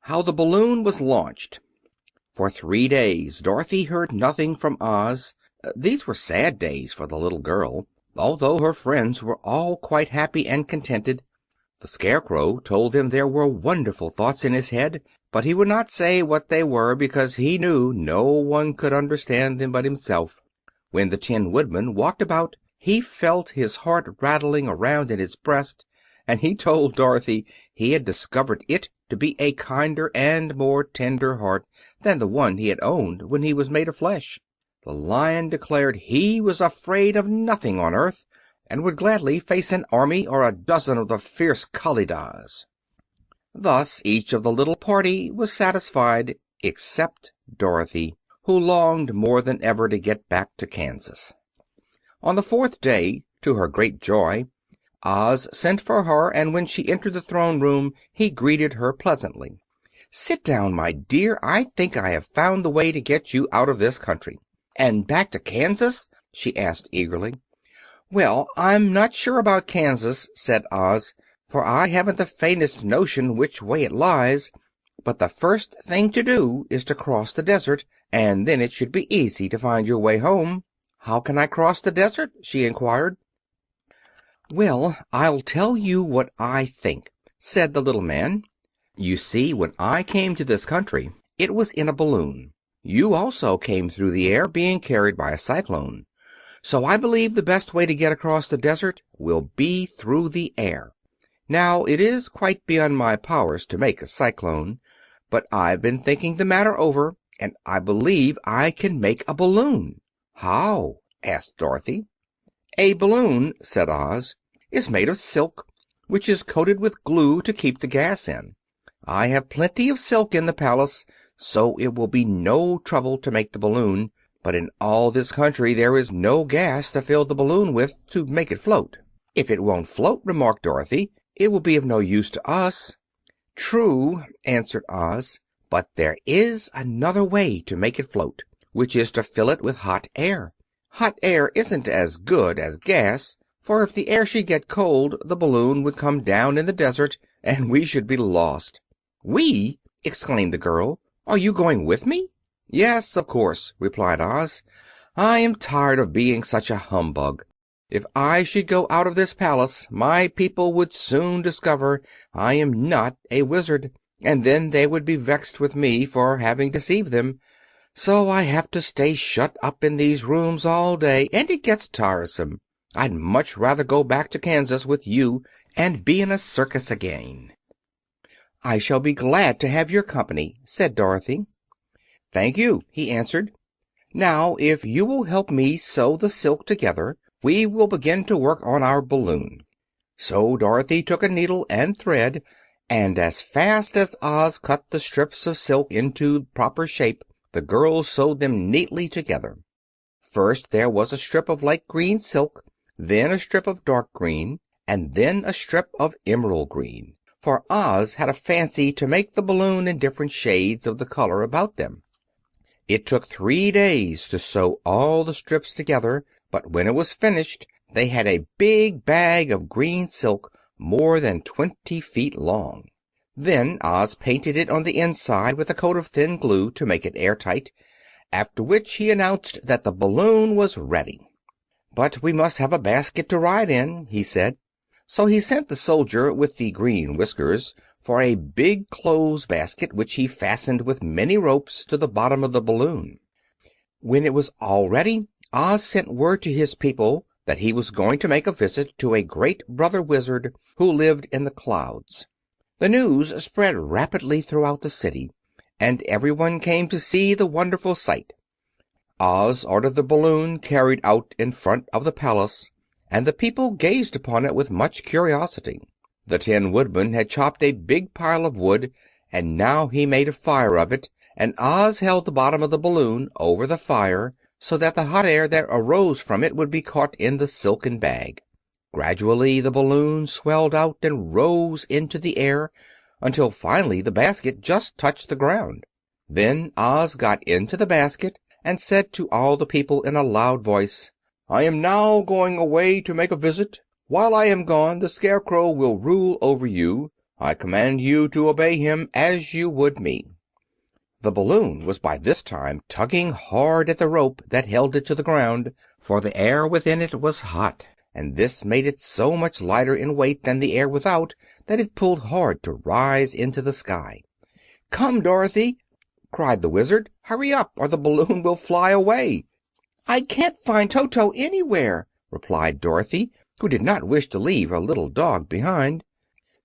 How the Balloon Was Launched. For 3 days Dorothy heard nothing from Oz. These were sad days for the little girl, although her friends were all quite happy and contented. The Scarecrow told them there were wonderful thoughts in his head, but he would not say what they were because he knew no one could understand them but himself. When the Tin Woodman walked about, he felt his heart rattling around in his breast, and he told Dorothy he had discovered it to be a kinder and more tender heart than the one he had owned when he was made of flesh. The Lion declared he was afraid of nothing on earth, and would gladly face an army or a dozen of the fierce Kalidahs. Thus each of the little party was satisfied except Dorothy, who longed more than ever to get back to Kansas. On the 4th day, to her great joy, Oz sent for her, and when she entered the throne room he greeted her pleasantly. "Sit down, my dear. I think I have found the way to get you out of this country." "And back to Kansas?" she asked eagerly. "Well, I'm not sure about Kansas," said Oz, "for I haven't the faintest notion which way it lies. But the first thing to do is to cross the desert, and then it should be easy to find your way home." "How can I cross the desert?" she inquired. "Well, I'll tell you what I think," said the little man. "You see, when I came to this country, it was in a balloon. You also came through the air, being carried by a cyclone. So I believe the best way to get across the desert will be through the air. Now, it is quite beyond my powers to make a cyclone, but I've been thinking the matter over, and I believe I can make a balloon." "How?" asked Dorothy. "A balloon," said Oz, "is made of silk, which is coated with glue to keep the gas in. I have plenty of silk in the palace, so it will be no trouble to make the balloon. But in all this country there is no gas to fill the balloon with to make it float." "If it won't float," remarked Dorothy, "it will be of no use to us." "True," answered Oz, "but there is another way to make it float, which is to fill it with hot air. Hot air isn't as good as gas, for if the air should get cold the balloon would come down in the desert, and we should be lost." "We!" exclaimed the girl. "Are you going with me?" "Yes, of course," replied Oz. "I am tired of being such a humbug. If I should go out of this palace my people would soon discover I am not a wizard, and then they would be vexed with me for having deceived them. So I have to stay shut up in these rooms all day, and it gets tiresome. I'd much rather go back to Kansas with you and be in a circus again." "I shall be glad to have your company," said Dorothy. "Thank you," he answered. "Now, if you will help me sew the silk together, we will begin to work on our balloon." So Dorothy took a needle and thread, and as fast as Oz cut the strips of silk into proper shape, the girls sewed them neatly together. First there was a strip of light green silk, then a strip of dark green, and then a strip of emerald green, for Oz had a fancy to make the balloon in different shades of the color about them. It took 3 days to sew all the strips together, but when it was finished they had a big bag of green silk more than 20 feet long. Then Oz painted it on the inside with a coat of thin glue to make it airtight, after which he announced that the balloon was ready. "But we must have a basket to ride in," he said. So he sent the soldier with the green whiskers for a big clothes basket, which he fastened with many ropes to the bottom of the balloon. When it was all ready, Oz sent word to his people that he was going to make a visit to a great brother wizard who lived in the clouds. The news spread rapidly throughout the city, and everyone came to see the wonderful sight. Oz ordered the balloon carried out in front of the palace, and the people gazed upon it with much curiosity. The Tin Woodman had chopped a big pile of wood, and now he made a fire of it, and Oz held the bottom of the balloon over the fire so that the hot air that arose from it would be caught in the silken bag. Gradually the balloon swelled out and rose into the air until finally the basket just touched the ground. Then Oz got into the basket and said to all the people in a loud voice, "I am now going away to make a visit. While I am gone the Scarecrow will rule over you. I command you to obey him as you would me." The balloon was by this time tugging hard at the rope that held it to the ground, for the air within it was hot, and this made it so much lighter in weight than the air without that it pulled hard to rise into the sky. "Come, Dorothy!" cried the Wizard. "Hurry up, or the balloon will fly away." "I can't find Toto anywhere," replied Dorothy, who did not wish to leave her little dog behind.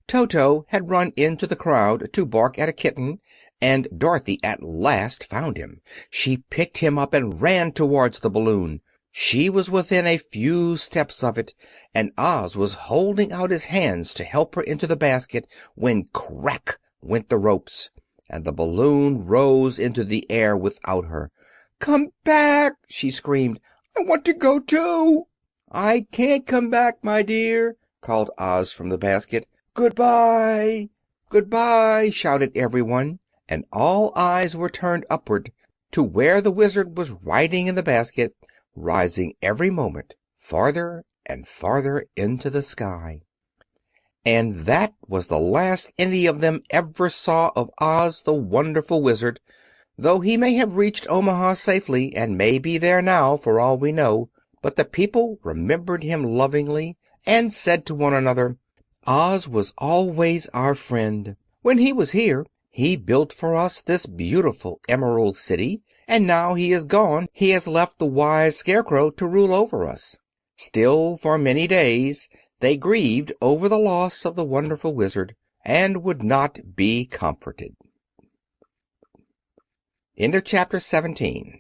Toto had run into the crowd to bark at a kitten, and Dorothy at last found him. She picked him up and ran towards the balloon. She was within a few steps of it, and Oz was holding out his hands to help her into the basket, when crack went the ropes, and the balloon rose into the air without her. "Come back!" she screamed. "I want to go too." "I can't come back, my dear," called Oz from the basket. "Goodbye!" "Goodbye!" shouted everyone, and all eyes were turned upward to where the Wizard was riding in the basket, rising every moment farther and farther into the sky. And that was the last any of them ever saw of Oz the Wonderful Wizard, though he may have reached Omaha safely, and may be there now for all we know. But the people remembered him lovingly, and said to one another, "Oz was always our friend. When he was here, he built for us this beautiful Emerald City, and now he is gone he has left the wise Scarecrow to rule over us." Still, for many days they grieved over the loss of the Wonderful Wizard, and would not be comforted. End of chapter 17.